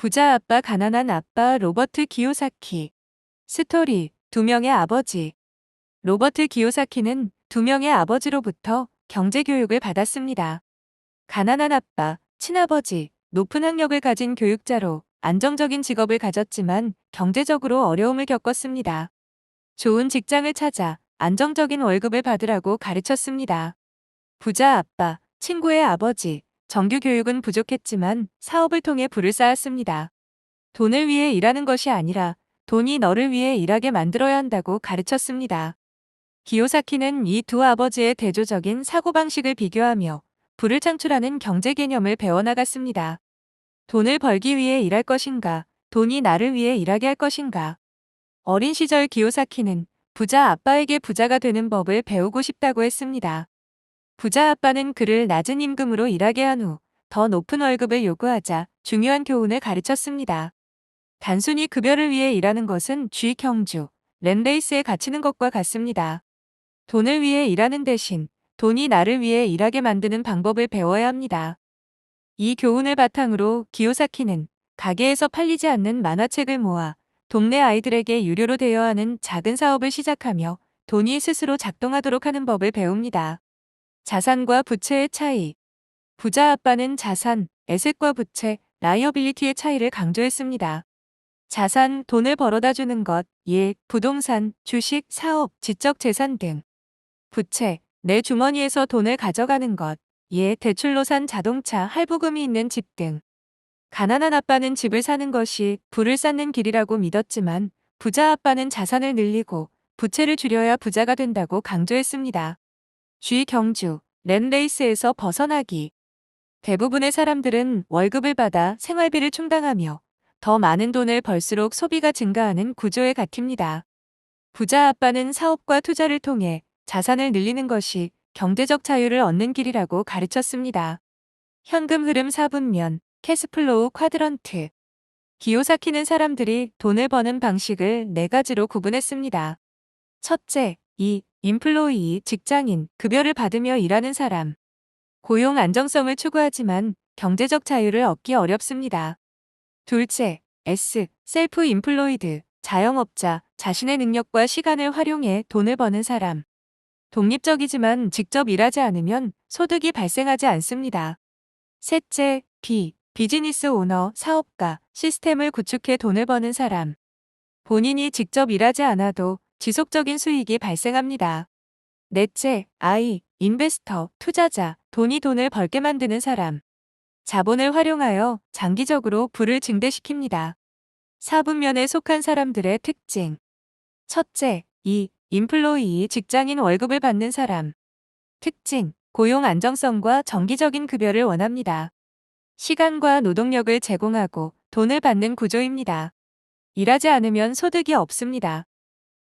부자 아빠, 가난한 아빠, 로버트 기요사키. 스토리, 두 명의 아버지. 로버트 기요사키는 두 명의 아버지로부터 경제교육을 받았습니다. 가난한 아빠, 친아버지, 높은 학력을 가진 교육자로 안정적인 직업을 가졌지만 경제적으로 어려움을 겪었습니다. 좋은 직장을 찾아 안정적인 월급을 받으라고 가르쳤습니다. 부자 아빠, 친구의 아버지, 정규 교육은 부족했지만 사업을 통해 부를 쌓았습니다. 돈을 위해 일하는 것이 아니라 돈이 너를 위해 일하게 만들어야 한다고 가르쳤습니다. 기요사키는 이 두 아버지의 대조적인 사고방식을 비교하며 부를 창출하는 경제 개념을 배워나갔습니다. 돈을 벌기 위해 일할 것인가, 돈이 나를 위해 일하게 할 것인가. 어린 시절 기요사키는 부자 아빠에게 부자가 되는 법을 배우고 싶다고 했습니다. 부자 아빠는 그를 낮은 임금으로 일하게 한 후 더 높은 월급을 요구하자 중요한 교훈을 가르쳤습니다. 단순히 급여를 위해 일하는 것은 쥐 경주, 램레이스에 갇히는 것과 같습니다. 돈을 위해 일하는 대신 돈이 나를 위해 일하게 만드는 방법을 배워야 합니다. 이 교훈을 바탕으로 기요사키는 가게에서 팔리지 않는 만화책을 모아 동네 아이들에게 유료로 대여하는 작은 사업을 시작하며 돈이 스스로 작동하도록 하는 법을 배웁니다. 자산과 부채의 차이. 부자 아빠는 자산, 에셋과 부채, 라이어빌리티의 차이를 강조했습니다. 자산, 돈을 벌어다 주는 것, 부동산, 주식, 사업, 지적 재산 등. 부채, 내 주머니에서 돈을 가져가는 것, 대출로 산 자동차, 할부금이 있는 집 등. 가난한 아빠는 집을 사는 것이 부를 쌓는 길이라고 믿었지만 부자 아빠는 자산을 늘리고 부채를 줄여야 부자가 된다고 강조했습니다. 쥐 경주, 램레이스에서 벗어나기. 대부분의 사람들은 월급을 받아 생활비를 충당하며 더 많은 돈을 벌수록 소비가 증가하는 구조에 갇힙니다. 부자 아빠는 사업과 투자를 통해 자산을 늘리는 것이 경제적 자유를 얻는 길이라고 가르쳤습니다. 현금 흐름 4분면, 캐스플로우 쿼드런트. 기요사키는 사람들이 돈을 버는 방식을 네 가지로 구분했습니다. 첫째, 인플로이, 직장인, 급여를 받으며 일하는 사람. 고용 안정성을 추구하지만 경제적 자유를 얻기 어렵습니다. 둘째, 셀프 인플로이드, 자영업자, 자신의 능력과 시간을 활용해 돈을 버는 사람. 독립적이지만 직접 일하지 않으면 소득이 발생하지 않습니다. 셋째, 비즈니스 오너, 사업가, 시스템을 구축해 돈을 버는 사람. 본인이 직접 일하지 않아도 지속적인 수익이 발생합니다. 넷째, 인베스터, 투자자, 돈이 돈을 벌게 만드는 사람. 자본을 활용하여 장기적으로 부를 증대시킵니다. 4분면에 속한 사람들의 특징. 첫째, 인플로이, 직장인, 월급을 받는 사람. 특징, 고용 안정성과 정기적인 급여를 원합니다. 시간과 노동력을 제공하고 돈을 받는 구조입니다. 일하지 않으면 소득이 없습니다.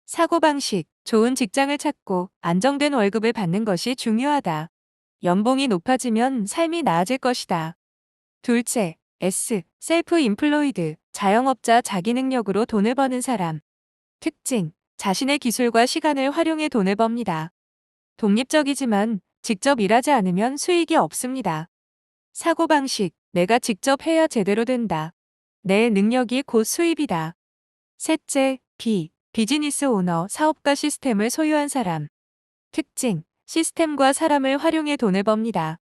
사고방식, 좋은 직장을 찾고 안정된 월급을 받는 것이 중요하다. 연봉이 높아지면 삶이 나아질 것이다. 둘째, 셀프 인플로이드, 자영업자, 자기 능력으로 돈을 버는 사람. 특징, 자신의 기술과 시간을 활용해 돈을 법니다. 독립적이지만 직접 일하지 않으면 수익이 없습니다. 사고방식, 내가 직접 해야 제대로 된다. 내 능력이 곧 수입이다. 셋째, 비즈니스 오너, 사업가, 시스템을 소유한 사람. 특징, 시스템과 사람을 활용해 돈을 법니다.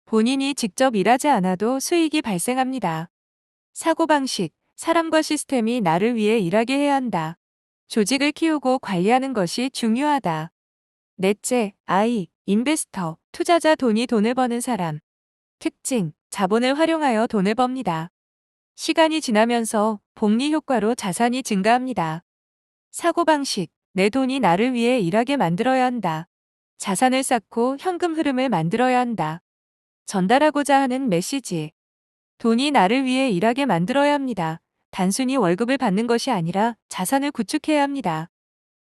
본인이 직접 일하지 않아도 수익이 발생합니다. 사고방식, 사람과 시스템이 나를 위해 일하게 해야 한다. 조직을 키우고 관리하는 것이 중요하다. 넷째, 인베스터, 투자자, 돈을 버는 사람. 특징, 자본을 활용하여 돈을 법니다. 시간이 지나면서 복리 효과로 자산이 증가합니다. 사고방식, 내 돈이 나를 위해 일하게 만들어야 한다. 자산을 쌓고 현금 흐름을 만들어야 한다. 전달하고자 하는 메시지. 돈이 나를 위해 일하게 만들어야 합니다. 단순히 월급을 받는 것이 아니라 자산을 구축해야 합니다.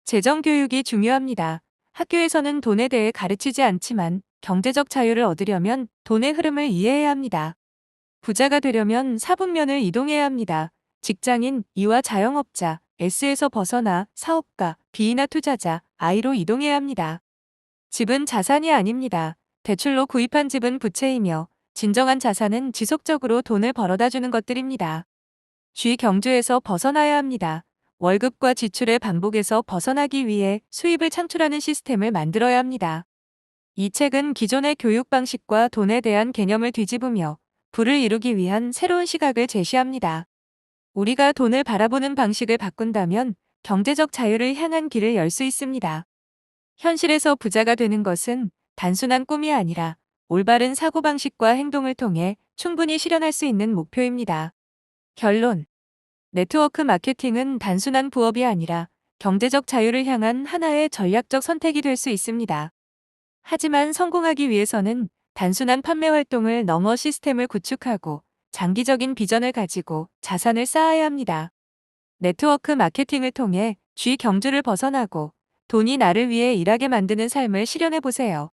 재정 교육이 중요합니다. 학교에서는 돈에 대해 가르치지 않지만 경제적 자유를 얻으려면 돈의 흐름을 이해해야 합니다. 부자가 되려면 4분면을 이동해야 합니다. 직장인, E와 자영업자, S에서 벗어나 사업가, B나 투자자, I로 이동해야 합니다. 집은 자산이 아닙니다. 대출로 구입한 집은 부채이며 진정한 자산은 지속적으로 돈을 벌어다 주는 것들입니다. 쥐 경주에서 벗어나야 합니다. 월급과 지출의 반복에서 벗어나기 위해 수입을 창출하는 시스템을 만들어야 합니다. 이 책은 기존의 교육 방식과 돈에 대한 개념을 뒤집으며 부를 이루기 위한 새로운 시각을 제시합니다. 우리가 돈을 바라보는 방식을 바꾼다면 경제적 자유를 향한 길을 열 수 있습니다. 현실에서 부자가 되는 것은 단순한 꿈이 아니라 올바른 사고방식과 행동을 통해 충분히 실현할 수 있는 목표입니다. 결론. 네트워크 마케팅은 단순한 부업이 아니라 경제적 자유를 향한 하나의 전략적 선택이 될 수 있습니다. 하지만 성공하기 위해서는 단순한 판매 활동을 넘어 시스템을 구축하고 장기적인 비전을 가지고 자산을 쌓아야 합니다. 네트워크 마케팅을 통해 쥐 경주를 벗어나고 돈이 나를 위해 일하게 만드는 삶을 실현해 보세요.